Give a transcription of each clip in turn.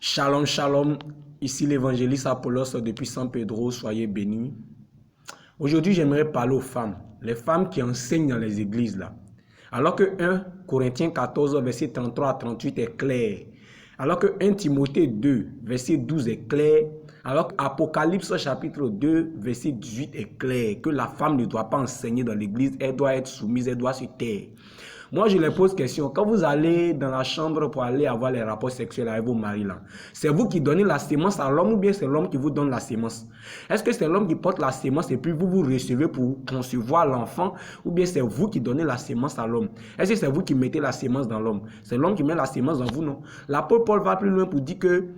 Shalom, shalom. Ici l'évangéliste Apollos depuis San Pedro. Soyez bénis. Aujourd'hui, j'aimerais parler aux femmes. Les femmes qui enseignent dans les églises là. Alors que 1 Corinthiens 14, verset 33 à 38 est clair. Alors que 1 Timothée 2, verset 12 est clair. Alors qu'Apocalypse chapitre 2, verset 18 est clair. Que la femme ne doit pas enseigner dans l'église. Elle doit être soumise, elle doit se taire. Moi, je leur pose question. Quand vous allez dans la chambre pour aller avoir les rapports sexuels avec vos maris là, c'est vous qui donnez la sémence à l'homme ou bien c'est l'homme qui vous donne la sémence? Est-ce que c'est l'homme qui porte la sémence et puis vous recevez pour concevoir l'enfant ou bien c'est vous qui donnez la sémence à l'homme? Est-ce que c'est vous qui mettez la sémence dans l'homme? C'est l'homme qui met la sémence dans vous, non? L'apôtre Paul va plus loin pour dire que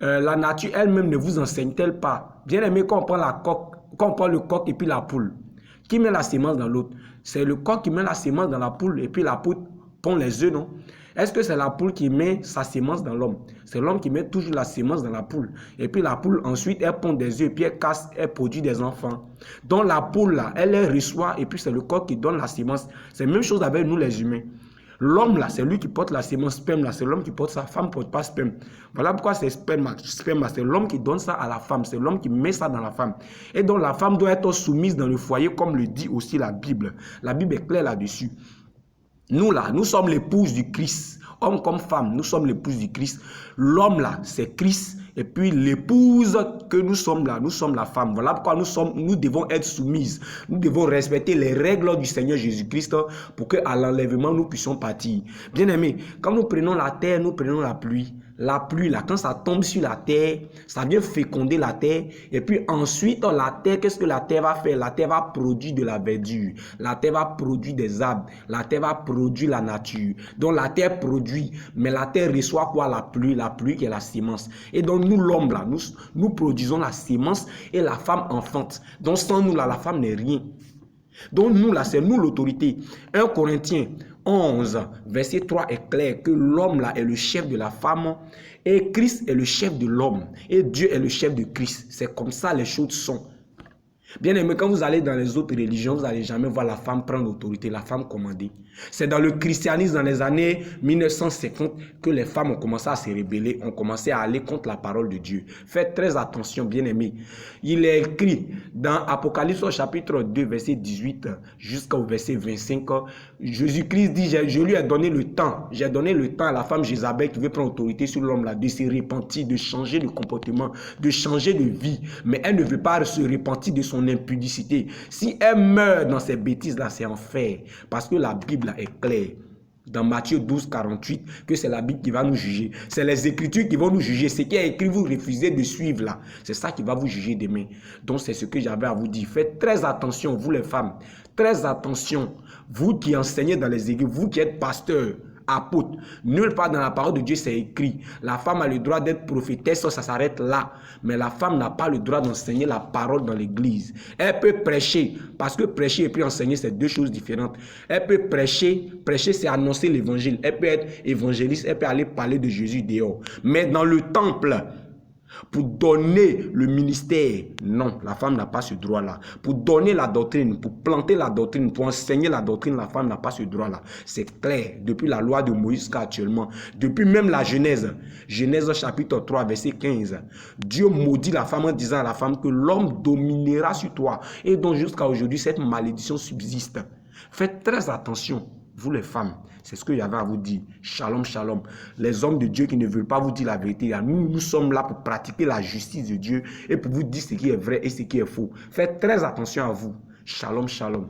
la nature elle-même ne vous enseigne-t-elle pas? Bien aimé, quand on prend le coq et puis la poule, qui met la sémence dans l'autre? C'est le coq qui met la sémence dans la poule et puis la poule pond les œufs, non? Est-ce que c'est la poule qui met sa sémence dans l'homme? C'est l'homme qui met toujours la sémence dans la poule. Et puis la poule, ensuite, elle pond des œufs et puis elle casse, elle produit des enfants. Donc la poule, là, elle les reçoit et puis c'est le coq qui donne la sémence. C'est la même chose avec nous les humains. L'homme là, c'est lui qui porte la sémence sperme là, c'est l'homme qui porte ça, la femme ne porte pas sperme. Voilà pourquoi c'est sperme là, c'est l'homme qui donne ça à la femme, c'est l'homme qui met ça dans la femme. Et donc la femme doit être soumise dans le foyer comme le dit aussi la Bible. La Bible est claire là-dessus. Nous là, nous sommes l'épouse du Christ. Homme comme femme, nous sommes l'épouse du Christ. L'homme là, c'est Christ. Et puis l'épouse que nous sommes là, nous sommes la femme. Voilà pourquoi nous devons être soumises. Nous devons respecter les règles du Seigneur Jésus-Christ pour qu'à l'enlèvement, nous puissions partir. Bien aimé, quand nous prenons la terre, nous prenons la pluie. La pluie, là, quand ça tombe sur la terre, ça vient féconder la terre. Et puis ensuite, la terre, qu'est-ce que la terre va faire? La terre va produire de la verdure. La terre va produire des arbres. La terre va produire la nature. Donc la terre produit, mais la terre reçoit quoi? La pluie qui est la sémence. Et donc nous, l'homme, là, nous produisons la sémence et la femme enfante. Donc sans nous, là, la femme n'est rien. Donc nous, là, c'est nous l'autorité. 1 Corinthiens 11, verset 3 est clair que l'homme là est le chef de la femme et Christ est le chef de l'homme et Dieu est le chef de Christ. C'est comme ça les choses sont. Bien aimé, quand vous allez dans les autres religions, vous n'allez jamais voir la femme prendre l'autorité, la femme commander. C'est dans le christianisme, dans les années 1950, que les femmes ont commencé à se rebeller, ont commencé à aller contre la parole de Dieu. Faites très attention, bien aimé. Il est écrit dans Apocalypse chapitre 2, verset 18 jusqu'au verset 25, Jésus-Christ dit, je lui ai donné le temps. J'ai donné le temps à la femme Jézabel qui veut prendre autorité sur l'homme là, de se repentir, de changer de comportement, de changer de vie. Mais elle ne veut pas se repentir de son impudicité. Si elle meurt dans ces bêtises-là, c'est enfer. Parce que la Bible là, est claire. Dans Matthieu 12, 48, que c'est la Bible qui va nous juger. C'est les Écritures qui vont nous juger. Ce qui est écrit, vous refusez de suivre là. C'est ça qui va vous juger demain. Donc c'est ce que j'avais à vous dire. Faites très attention, vous les femmes. Très attention. Vous qui enseignez dans les églises, vous qui êtes pasteurs, apôtre. Nulle part dans la parole de Dieu c'est écrit. La femme a le droit d'être prophétesse, ça s'arrête là. Mais la femme n'a pas le droit d'enseigner la parole dans l'église. Elle peut prêcher, parce que prêcher et puis enseigner c'est deux choses différentes. Elle peut prêcher, prêcher c'est annoncer l'évangile. Elle peut être évangéliste, elle peut aller parler de Jésus dehors. Mais dans le temple, pour donner le ministère, non, la femme n'a pas ce droit-là. Pour donner la doctrine, pour planter la doctrine, pour enseigner la doctrine, la femme n'a pas ce droit-là. C'est clair, depuis la loi de Moïse jusqu'à actuellement, depuis même la Genèse, Genèse chapitre 3, verset 15, Dieu maudit la femme en disant à la femme que l'homme dominera sur toi. Et donc jusqu'à aujourd'hui, cette malédiction subsiste. Faites très attention. Vous les femmes, c'est ce que j'avais à vous dire. Shalom, shalom. Les hommes de Dieu qui ne veulent pas vous dire la vérité, nous sommes là pour pratiquer la justice de Dieu et pour vous dire ce qui est vrai et ce qui est faux. Faites très attention à vous. Shalom, shalom.